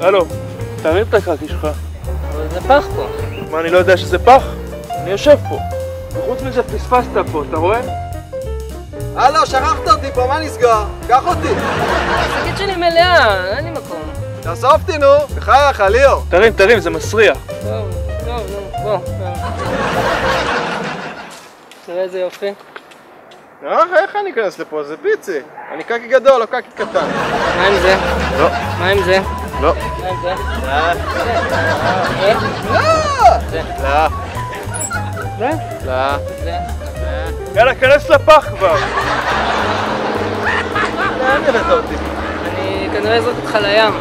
הלו, תרים את הקקי שלך. אבל זה פח פה. מה, אני לא יודע שזה פח? אני יושב פה. וחוץ מזה פספסת פה, אתה רואה? הלו, שכחת אותי פה, מה נסגר? קח אותי. השקית שלי מלאה, אין לי מקום. תאסוף אותי נו, בחייך, ליאור. תרים, זה מסריח. טוב, בוא. תראה איזה יופי. איך אני אכנס לפה? זה פיצי. אני קקי גדול, לא קקי קטן. מה עם זה? לא. מה עם זה? לא. מה עם זה? לא. יאללה, כנס לפח כבר. לאן הבאת אותי? אני כנראה אזרוק אותך לים.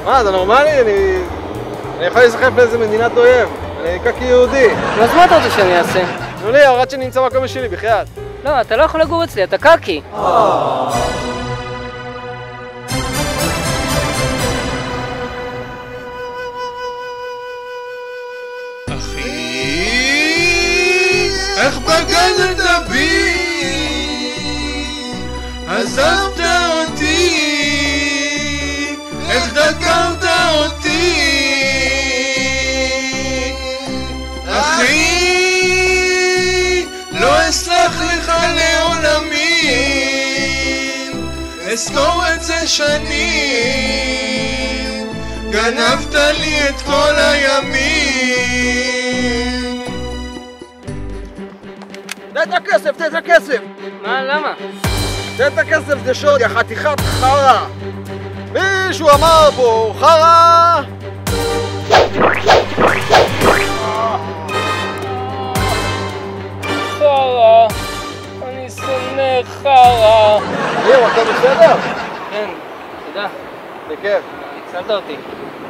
מה, זה נורמלי? אני יכול להיסחף באיזה מדינת אויב. אני קקי יהודי. אז מה אתה רוצה שאני אעשה? נו ליאור, עד שנמצא מקום שלי, בחייאת. לא, אתה לא יכול לגור אצלי, אתה קקי. איך בגדת בי, עזבת אותי, איך דקרת אותי, אחי, לא אסלח לך לעולמים, אזכור את זה שנים, גנבת לי את כל הימים. תן את הכסף! מה, למה? תן את הכסף, זה שוד, יא חתיכת חרא! מישהו אמר פה, חרא! חרא, אני שונא חרא. ליאור, אתה בסדר? כן, תודה. בכיף. הצלת אותי.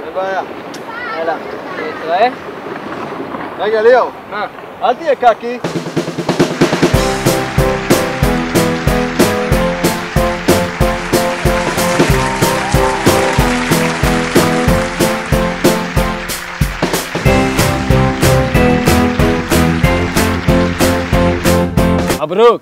אין בעיה. יאללה, נתראה? רגע, ליאור. מה? אל תהיה קקי. مبروك